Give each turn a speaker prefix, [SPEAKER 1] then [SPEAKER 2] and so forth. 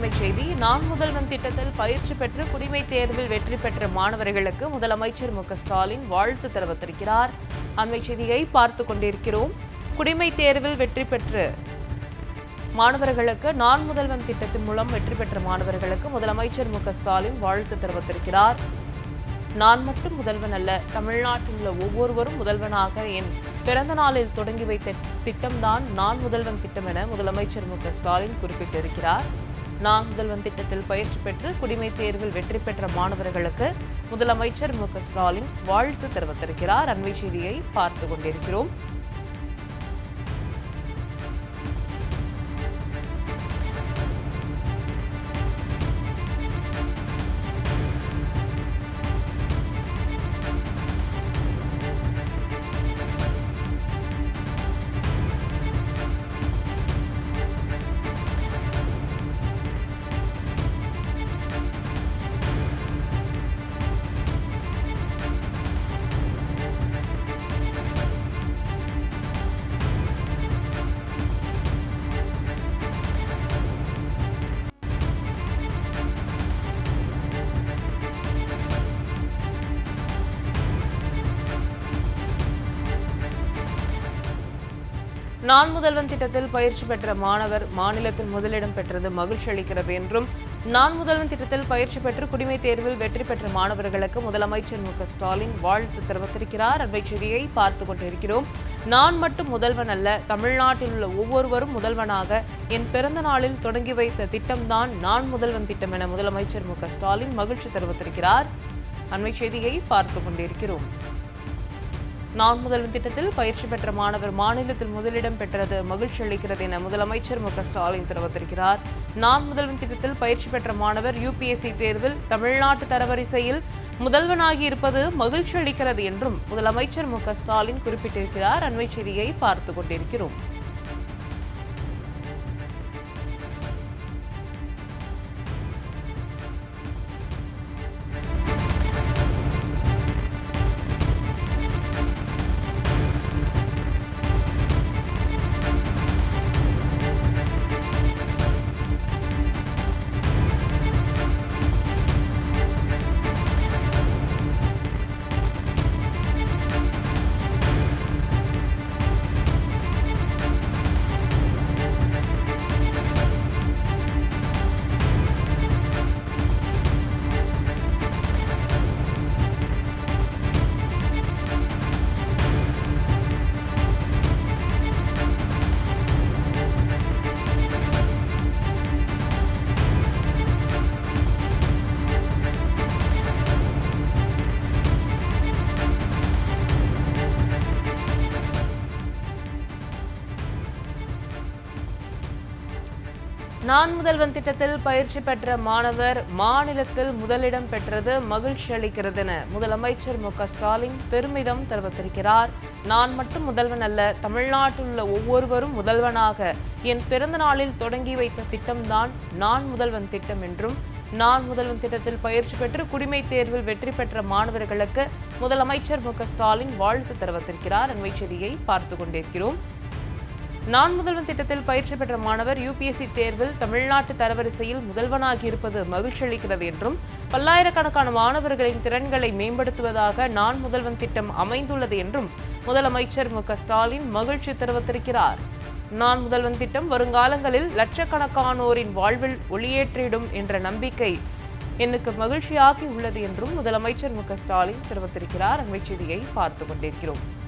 [SPEAKER 1] அண்மைச் செய்தி. நான் முதல்வன் திட்டத்தில் பயிற்சி பெற்று குடிமை தேர்வில் வெற்றி பெற்ற மாணவர்களுக்கு முதலமைச்சர் மு.க.ஸ்டாலின் வாழ்த்து தெரிவித்திருக்கிறார். அண்மைச் செய்தியை பார்த்துக் கொண்டிருக்கிறோம். குடிமை தேர்வில் வெற்றி பெற்று மாணவர்களுக்கு நான் முதல்வன் திட்டத்தின் மூலம் வெற்றி பெற்ற மாணவர்களுக்கு முதலமைச்சர் மு.க.ஸ்டாலின் வாழ்த்து தெரிவித்திருக்கிறார். நான் மட்டும் முதல்வன் அல்ல, தமிழ்நாட்டில் உள்ள ஒவ்வொருவரும் முதல்வனாக என் பிறந்த நாளில் தொடங்கி வைத்த திட்டம்தான் நான் முதல்வன் திட்டம் என முதலமைச்சர் மு.க.ஸ்டாலின் குறிப்பிட்டிருக்கிறார். நான் முதல்வன் திட்டத்தில் பயிற்சி பெற்று குடிமை தேர்வில் வெற்றி பெற்ற மாணவர்களுக்கு முதலமைச்சர் மு.க.ஸ்டாலின் வாழ்த்து தெரிவித்திருக்கிறார். அண்மைச் செய்தியை பார்த்துக் கொண்டிருக்கிறோம். நான் முதல்வன் திட்டத்தில் பயிற்சி பெற்ற மாணவர் மாநிலத்தில் முதலிடம் பெற்றது மகிழ்ச்சி அளிக்கிறது என்றும், நான் முதல்வன் திட்டத்தில் பயிற்சி பெற்று குடிமை தேர்வில் வெற்றி பெற்ற மாணவர்களுக்கு முதலமைச்சர் மு.க.ஸ்டாலின் வாழ்த்து தெரிவித்திருக்கிறார். அண்மைச் செய்தியை பார்த்துக் கொண்டிருக்கிறோம். நான் மட்டும் முதல்வன் அல்ல, தமிழ்நாட்டில் உள்ள ஒவ்வொருவரும் முதல்வனாக என் பிறந்த நாளில் தொடங்கி வைத்த திட்டம்தான் நான் முதல்வன் திட்டம் என முதலமைச்சர் மு.க.ஸ்டாலின் மகிழ்ச்சி தெரிவித்திருக்கிறார். அண்மைச் செய்தியை பார்த்துக் கொண்டிருக்கிறோம். நான் முதல்வன் திட்டத்தில் பயிற்சி பெற்ற மாணவர் மாநிலத்தில் முதலிடம் பெற்றது மகிழ்ச்சி அளிக்கிறது என முதலமைச்சர் மு.க.ஸ்டாலின் தெரிவித்திருக்கிறார். நான் முதல்வன் திட்டத்தில் பயிற்சி பெற்ற மாணவர் UPSC தேர்வில் தமிழ்நாட்டு தரவரிசையில் முதல்வனாகி இருப்பது மகிழ்ச்சி அளிக்கிறது என்றும் முதலமைச்சர் மு.க.ஸ்டாலின் குறிப்பிட்டிருக்கிறார். அண்மைச் செய்தியை பார்த்துக் கொண்டிருக்கிறோம். நான் முதல்வன் திட்டத்தில் பயிற்சி பெற்ற மாணவர் மாநிலத்தில் முதலிடம் பெற்றது மகிழ்ச்சி அளிக்கிறது என முதலமைச்சர் மு.க.ஸ்டாலின் பெருமிதம் தெரிவித்திருக்கிறார். நான் மட்டும் முதல்வன் அல்ல, தமிழ்நாட்டில் உள்ள ஒவ்வொருவரும் முதல்வனாக என் பிறந்த நாளில் தொடங்கி வைத்த திட்டம்தான் நான் முதல்வன் திட்டம் என்றும், நான் முதல்வன் திட்டத்தில் பயிற்சி பெற்று குடிமை தேர்வில் வெற்றி பெற்ற மாணவர்களுக்கு முதலமைச்சர் மு.க.ஸ்டாலின் வாழ்த்து தெரிவித்திருக்கிறார். அண்மைச் செய்தியை பார்த்துக் கொண்டிருக்கிறோம். நான் முதல்வன் திட்டத்தில் பயிற்சி பெற்ற மாணவர் UPSC தேர்வில் தமிழ்நாட்டு தரவரிசையில் முதல்வனாகி இருப்பது மகிழ்ச்சி அளிக்கிறது என்றும், பல்லாயிரக்கணக்கான மாணவர்களின் திறன்களை மேம்படுத்துவதாக நான் முதல்வன் திட்டம் அமைந்துள்ளது என்றும் முதலமைச்சர் மு.க.ஸ்டாலின் மகிழ்ச்சி தெரிவித்திருக்கிறார். நான் முதல்வன் திட்டம் வருங்காலங்களில் லட்சக்கணக்கானோரின் வாழ்வில் ஒளியேற்றிடும் என்ற நம்பிக்கை எனக்கு மகிழ்ச்சியாகி உள்ளது என்றும் முதலமைச்சர் மு.க.ஸ்டாலின் தெரிவித்திருக்கிறார். அண்மைச் செய்தியை பார்த்துக் கொண்டிருக்கிறோம்.